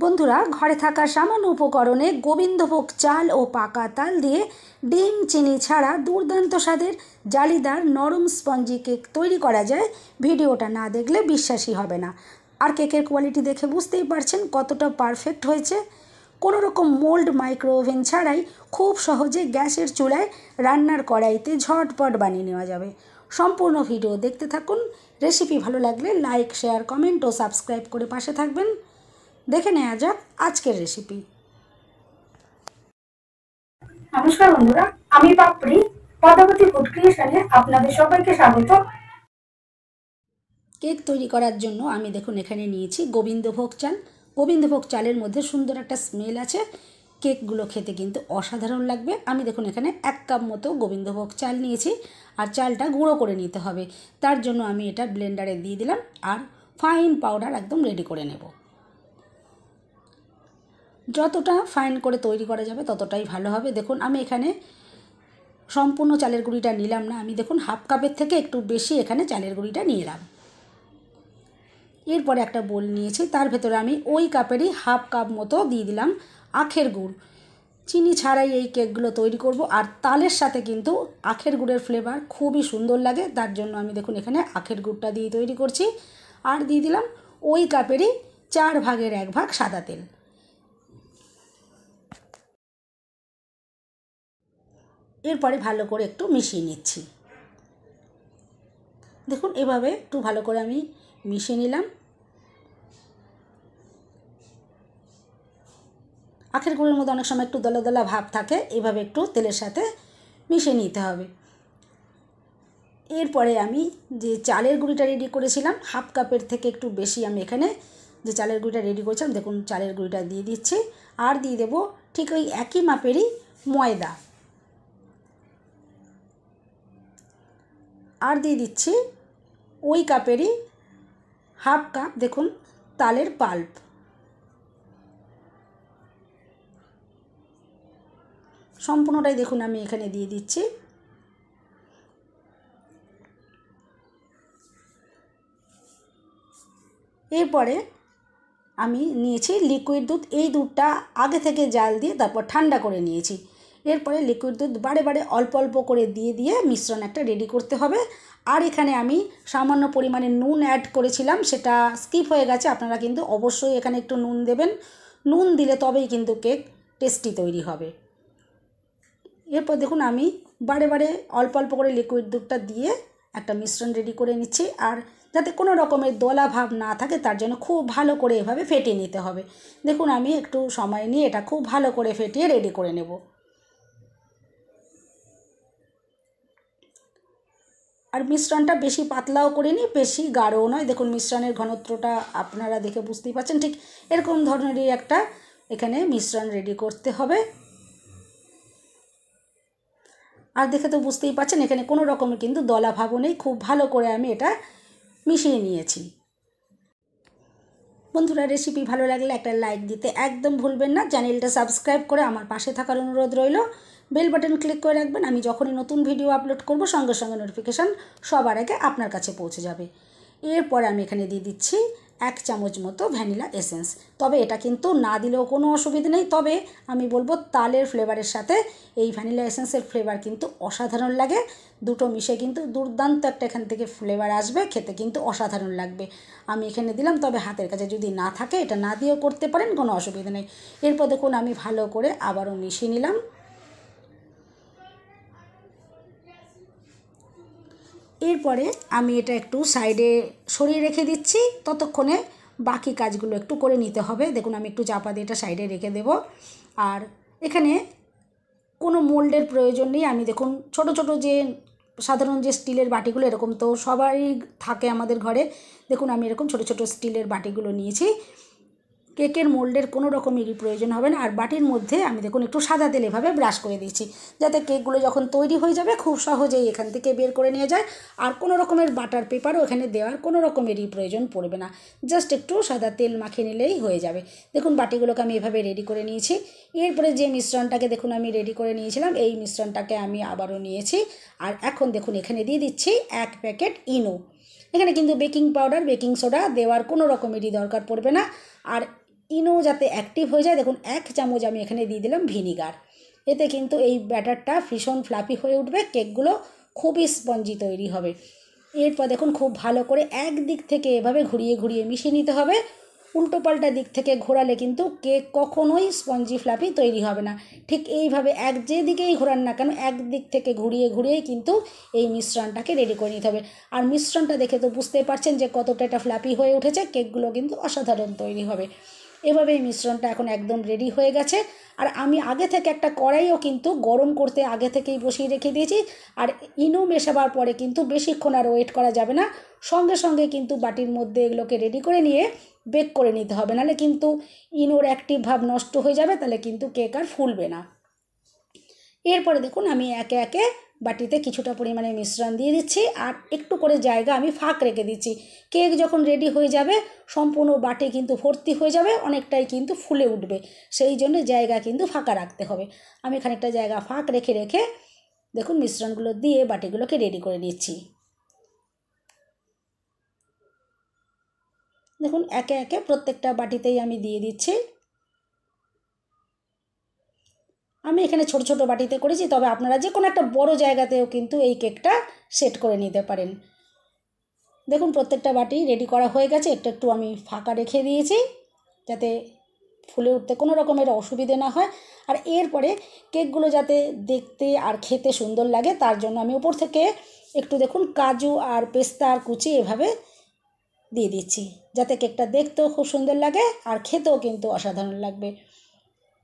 বন্ধুরা, ঘরে থাকা সামান্য উপকরণে গোবিন্দভোগ চাল ও পাকা তাল দিয়ে ডিম চিনি ছাড়া দুর্দান্ত স্বাদের জালিদার নরম স্পঞ্জি কেক তৈরি করা যায়। ভিডিওটা না দেখলে বিশ্বাসই হবে না। আর কেকের কোয়ালিটি দেখে বুঝতেই পারছেন কতটা পারফেক্ট হয়েছে। কোনো রকম মোল্ড মাইক্রো ওভেন ছাড়াই খুব সহজে গ্যাসের চুলায় রান্নার কড়াইতে ঝটপট বানিয়ে নেওয়া যাবে। সম্পূর্ণ ভিডিও দেখতে থাকুন। রেসিপি ভালো লাগলে লাইক, শেয়ার, কমেন্ট ও সাবস্ক্রাইব করে পাশে থাকবেন। দেখে নেওয়া যাক আজকের রেসিপি। নমস্কার বন্ধুরা, আমি পাপড়ি পদ্মাবতী ফুড ক্রিয়েশনে আপনাদের সবাইকে স্বাগত। কেক তৈরি করার জন্য আমি দেখুন এখানে নিয়েছি গোবিন্দভোগ চাল। গোবিন্দভোগ চালের মধ্যে সুন্দর একটা স্মেল আছে, কেকগুলো খেতে কিন্তু অসাধারণ লাগবে। আমি দেখুন এখানে 1 কাপ মতো গোবিন্দভোগ চাল নিয়েছি, আর চালটা গুঁড়ো করে নিতে হবে। তার জন্য আমি এটা ব্লেন্ডারে দিয়ে দিলাম, আর ফাইন পাউডার একদম রেডি করে নেব। যতটা ফাইন করে তৈরি করা যাবে ততটাই ভালো হবে। দেখুন আমি এখানে সম্পূর্ণ চালের গুঁড়িটা নিলাম না, আমি দেখুন হাফ কাপের থেকে একটু বেশি এখানে চালের গুঁড়িটা নিলাম। এরপরে একটা বোল নিয়েছি, তার ভেতরে আমি ওই কাপেরই হাফ কাপ মতো দিয়ে দিলাম আখের গুড়। চিনি ছাড়াই এই কেকগুলো তৈরি করব, আর তালের সাথে কিন্তু আখের গুড়ের ফ্লেভার খুবই সুন্দর লাগে। তার জন্য আমি দেখুন এখানে আখের গুড়টা দিয়ে তৈরি করছি। আর দিয়ে দিলাম ওই কাপেরই 4 ভাগের 1 ভাগ সাদা তেল। এরপরে ভালো করে একটু মিশিয়ে নিচ্ছি। দেখুন এভাবে একটু ভালো করে আমি মিশিয়ে নিলাম। আখের গুড়ের মধ্যে অনেক সময় একটু দলা দলা ভাব থাকে, এভাবে একটু তেলের সাথে মিশিয়ে নিতে হবে। এরপরে আমি যে চালের গুঁড়িটা রেডি করেছিলাম হাফ কাপের থেকে একটু বেশি, আমি এখানে যে চালের গুঁড়িটা রেডি করেছিলাম দেখুন চালের গুঁড়িটা দিয়ে দিচ্ছি। আর দিয়ে দেবো ঠিক ওই একই মাপেরই ময়দা। আর দিয়ে দিচ্ছি ওই কাপেরই হাফ কাপ দেখুন তালের পাল্প। সম্পূর্ণটাই দেখুন আমি এখানে দিয়ে দিচ্ছি। এরপরে আমি নিয়েছি লিকুইড দুধ। এই দুধটা আগে থেকে জাল দিয়ে তারপর ঠান্ডা করে নিয়েছি। এরপরে লিকুইড দুধ বারে বারে অল্প অল্প করে দিয়ে দিয়ে মিশ্রণ একটা রেডি করতে হবে। আর এখানে আমি সামান্য পরিমাণে নুন অ্যাড করেছিলাম, সেটা স্কিপ হয়ে গেছে। আপনারা কিন্তু অবশ্যই এখানে একটু নুন দেবেন। নুন দিলে তবেই কিন্তু কেক টেস্টি তৈরি হবে। এরপর দেখুন আমি বারে বারে অল্প অল্প করে লিকুইড দুধটা দিয়ে একটা মিশ্রণ রেডি করে নিচ্ছি। আর যাতে কোনো রকমের দলা ভাব না থাকে তার জন্য খুব ভালো করে এভাবে ফেটিয়ে নিতে হবে। দেখুন আমি একটু সময় নিয়ে এটা খুব ভালো করে ফেটিয়ে রেডি করে নেব। আর মিশ্রণটা বেশি পাতলাও করিনি, বেশি গাঢ়ও নয়। দেখুন মিশ্রণের ঘনত্বটা আপনারা দেখে বুঝতেই পারছেন, ঠিক এরকম ধরনেরই একটা এখানে মিশ্রণ রেডি করতে হবে। আর দেখে তো বুঝতেই পারছেন এখানে কোনো রকমের কিন্তু দলা ভাবও নেই। খুব ভালো করে আমি এটা মিশিয়ে নিয়েছি। বন্ধুরা, রেসিপি ভালো লাগলে একটা লাইক দিতে একদম ভুলবেন না। চ্যানেলটা সাবস্ক্রাইব করে আমার পাশে থাকার অনুরোধ রইল। বেল বাটন ক্লিক করে রাখবেন, আমি যখনই নতুন ভিডিও আপলোড করব সঙ্গে সঙ্গে নোটিফিকেশান সবার আগে আপনার কাছে পৌঁছে যাবে। এরপর আমি এখানে দিয়ে দিচ্ছি 1 চামচ মতো ভ্যানিলা এসেন্স। তবে এটা কিন্তু না দিলেও কোনো অসুবিধা নেই, তবে আমি বলবো তালের ফ্লেভারের সাথে এই ভ্যানিলা এসেন্সের ফ্লেভার কিন্তু অসাধারণ লাগে। দুটো মিশে কিন্তু দুর্দান্ত একটা এখান থেকে ফ্লেভার আসবে, খেতে কিন্তু অসাধারণ লাগবে। আমি এখানে দিলাম, তবে হাতের কাছে যদি না থাকে এটা না দিয়েও করতে পারেন, কোনো অসুবিধা নেই। এরপর দেখুন আমি ভালো করে আবারও মিশিয়ে নিলাম। এরপরে আমি এটা একটু সাইডে সরিয়ে রেখে দিচ্ছি, ততক্ষণে বাকি কাজগুলো একটু করে নিতে হবে। দেখুন আমি একটু চাপা দিয়ে এটা সাইডে রেখে দেব। আর এখানে কোনো মোল্ডের প্রয়োজন নেই। আমি দেখুন ছোট ছোট যে সাধারণ যে স্টিলের বাটিগুলো এরকম তো সবারই থাকে আমাদের ঘরে। দেখুন আমি এরকম ছোট ছোট স্টিলের বাটিগুলো নিয়েছি। কেকের মোল্ডের কোনো রকমেরই প্রয়োজন হবে না। আর বাটির মধ্যে আমি দেখুন একটু সাদা তেল এভাবে ব্রাশ করে দিচ্ছি, যাতে কেকগুলো যখন তৈরি হয়ে যাবে খুব সহজেই এখান থেকে বের করে নিয়ে যায়। আর কোনো রকমের বাটার পেপারও এখানে দেওয়ার কোনো রকমেরই প্রয়োজন পড়বে না, জাস্ট একটু সাদা তেল মাখিয়ে নিলেই হয়ে যাবে। দেখুন বাটিগুলোকে আমি এভাবে রেডি করে নিয়েছি। এরপরে যে মিশ্রণটাকে দেখুন আমি রেডি করে নিয়েছিলাম, এই মিশ্রণটাকে আমি আবারও নিয়েছি। আর এখন দেখুন এখানে দিয়ে দিচ্ছি 1 প্যাকেট ইনো। এখানে কিন্তু বেকিং পাউডার, বেকিং সোডা দেওয়ার কোনো রকমেরই দরকার পড়বে না। আর ইনো যাতে অ্যাক্টিভ হয়ে যায়, দেখুন 1 চামচ আমি এখানে দিয়ে দিলাম ভিনিগার। এতে কিন্তু এই ব্যাটারটা ভীষণ ফ্লাফি হয়ে উঠবে, কেকগুলো খুবই স্পঞ্জি তৈরি হবে। এরপর দেখুন খুব ভালো করে একদিক থেকে এভাবে ঘুরিয়ে ঘুরিয়ে মিশিয়ে নিতে হবে। উল্টো পাল্টা দিক থেকে ঘোরালে কিন্তু কেক কখনোই স্পঞ্জি ফ্লাফি তৈরি হবে না। ঠিক এইভাবে যেদিকেই ঘোরান না কেন একদিক থেকে ঘুরিয়ে ঘুরিয়েই কিন্তু এই মিশ্রণটাকে রেডি করে নিতে হবে। আর মিশ্রণটা দেখে তো বুঝতেই পারছেন যে কতটা এটা ফ্লাফি হয়ে উঠেছে, কেকগুলো কিন্তু অসাধারণ তৈরি হবে। এভাবে এই মিশ্রণটা এখন একদম রেডি হয়ে গেছে। আর আমি আগে থেকে একটা কড়াইও কিন্তু গরম করতে আগে থেকেই বসিয়ে রেখে দিয়েছি। আর ইনো মেশাবার পরে কিন্তু বেশিক্ষণ আর ওয়েট করা যাবে না, সঙ্গে সঙ্গে কিন্তু বাটির মধ্যে এগুলোকে রেডি করে নিয়ে বেক করে নিতে হবে, নাহলে কিন্তু ইনোর অ্যাক্টিভ ভাব নষ্ট হয়ে যাবে, তাহলে কিন্তু কেক আর ফুলবে না। এরপরে দেখুন আমি একে একে বাটিতে কিছুটা পরিমাণে মিশ্রণ দিয়ে দিচ্ছি, আর একটু করে জায়গা আমি ফাঁক রেখে দিচ্ছি। কেক যখন রেডি হয়ে যাবে সম্পূর্ণ বাটি কিন্তু ভর্তি হয়ে যাবে, অনেকটাই কিন্তু ফুলে উঠবে, সেই জন্য জায়গা কিন্তু ফাঁকা রাখতে হবে। আমি খানিকটা জায়গা ফাঁক রেখে রেখে দেখুন মিশ্রণগুলো দিয়ে বাটিগুলোকে রেডি করে নিচ্ছি। দেখুন একে একে প্রত্যেকটা বাটিতেই আমি দিয়ে দিচ্ছি। আমি এখানে ছোট ছোট বাটিতে করেছি, তবে আপনারা যে কোনো একটা বড় জায়গাতেও কিন্তু এই কেকটা সেট করে নিতে পারেন। দেখুন প্রত্যেকটা বাটি রেডি করা হয়ে গেছে, একটু একটু আমি ফাঁকা রেখে দিয়েছি যাতে ফুলে উঠতে কোনো রকমের অসুবিধে না হয়। আর এরপরে কেকগুলো যাতে দেখতে আর খেতে সুন্দর লাগে তার জন্য আমি উপর থেকে একটু দেখুন কাজু আর পেস্তার কুচি এভাবে দিয়ে দিচ্ছি, যাতে কেকটা দেখতেও খুব সুন্দর লাগে আর খেতেও কিন্তু অসাধারণ লাগবে।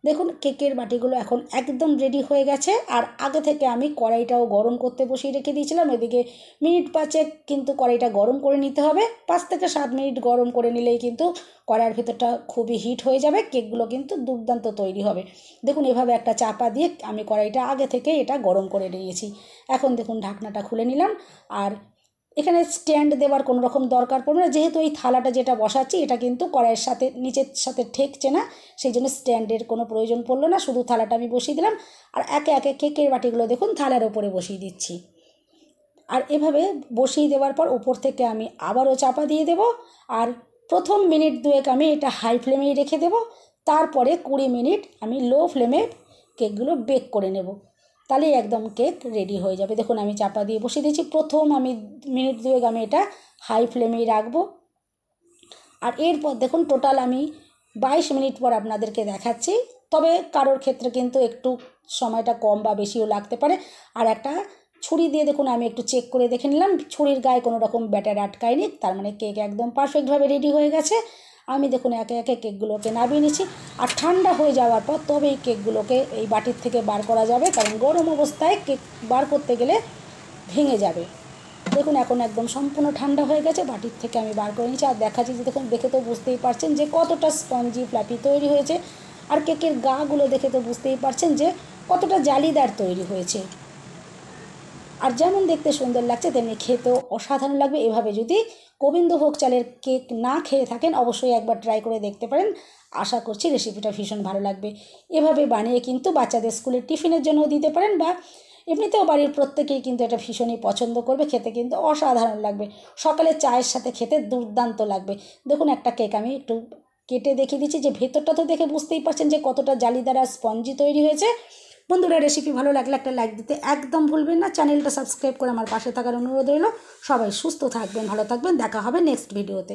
দেখুন কেকের বাটিগুলো এখন একদম রেডি হয়ে গেছে। আর আগে থেকে আমি কড়াইটাও গরম করতে বসিয়ে রেখে দিয়েছিলাম, এদিকে মিনিট 5 কিন্তু কড়াইটা গরম করে নিতে হবে। 5 থেকে 7 মিনিট গরম করে নিলেই কিন্তু কড়াইয়ের ভেতরটা খুবই হিট হয়ে যাবে, কেকগুলো কিন্তু দুর্দান্ত তৈরি হবে। দেখুন এভাবে একটা চাপা দিয়ে আমি কড়াইটা আগে থেকে এটা গরম করে নিয়েছি। এখন দেখুন ঢাকনাটা খুলে নিলাম। আর এখানে স্ট্যান্ড দেওয়ার কোনো রকম দরকার পড়বে না, যেহেতু এই থালাটা যেটা বসাচ্ছি এটা কিন্তু কড়াইয়ের সাথে নিচের সাথে ঠেকছে না, সেই জন্য স্ট্যান্ডের কোনো প্রয়োজন পড়লো না, শুধু থালাটা আমি বসিয়ে দিলাম। আর একে একে কেকের বাটিগুলো দেখুন থালার ওপরে বসিয়ে দিচ্ছি। আর এভাবে বসিয়ে দেওয়ার পর উপর থেকে আমি আবারও চাপা দিয়ে দেব। আর প্রথম মিনিট 2 আমি এটা হাই ফ্লেমেই রেখে দেব, তারপরে 20 মিনিট আমি লো ফ্লেমে কেকগুলো বেক করে নেব, তাহলেই একদম কেক রেডি হয়ে যাবে। দেখুন আমি চাপা দিয়ে বসিয়ে দিয়েছি, প্রথম আমি মিনিট 2 আমি এটা হাই ফ্লেমেই রাখবো। আর এরপর দেখুন টোটাল আমি 22 মিনিট পর আপনাদেরকে দেখাচ্ছি, তবে কারোর ক্ষেত্রে কিন্তু একটু সময়টা কম বা বেশিও লাগতে পারে। আর একটা ছুরি দিয়ে দেখুন আমি একটু চেক করে দেখে নিলাম, ছুরির গায়ে কোনো রকম ব্যাটার আটকায়নি, তার মানে কেক একদম পারফেক্টভাবে রেডি হয়ে গেছে। আমি দেখুন একে একে কেকগুলোকে নামিয়ে নিচ্ছি। আর ঠান্ডা হয়ে যাওয়ার পর তবেই কেকগুলোকে এই বাটির থেকে বার করা যাবে, কারণ গরম অবস্থায় কেক বার করতে গেলে ভেঙে যাবে। দেখুন এখন একদম সম্পূর্ণ ঠান্ডা হয়ে গেছে, বাটির থেকে আমি বার করে নিচ্ছি। আর দেখাচ্ছি যে দেখুন দেখে তো বুঝতেই পারছেন যে কতটা স্পঞ্জি ফ্লাফি তৈরি হয়েছে। আর কেকের গাগুলো দেখে তো বুঝতেই পারছেন যে কতটা জালিদার তৈরি হয়েছে। আর যেমন দেখতে সুন্দর লাগছে তেমনি খেতেও অসাধারণ লাগবে। এভাবে যদি গোবিন্দভোগ চালের কেক না খেয়ে থাকেন অবশ্যই একবার ট্রাই করে দেখতে পারেন, আশা করছি রেসিপিটা ভীষণ ভালো লাগবে। এভাবে বানিয়ে কিন্তু বাচ্চাদের স্কুলের টিফিনের জন্যও দিতে পারেন, বা এমনিতেও বাড়ির প্রত্যেকেই কিন্তু এটা ভীষণই পছন্দ করবে, খেতে কিন্তু অসাধারণ লাগবে, সকালে চায়ের সাথে খেতে দুর্দান্ত লাগবে। দেখুন একটা কেক আমি একটু কেটে দেখিয়ে দিচ্ছি, যে ভেতরটা তো দেখে বুঝতেই পারছেন যে কতটা জালিদার আর স্পঞ্জি তৈরি হয়েছে। বন্ধুরা রেসিপি ভালো লাগলে একটা লাইক দিতে একদম ভুলবেন না, চ্যানেলটা সাবস্ক্রাইব করে আমার পাশে থাকার অনুরোধ রইল। সবাই সুস্থ থাকবেন, ভালো থাকবেন, দেখা হবে নেক্সট ভিডিওতে।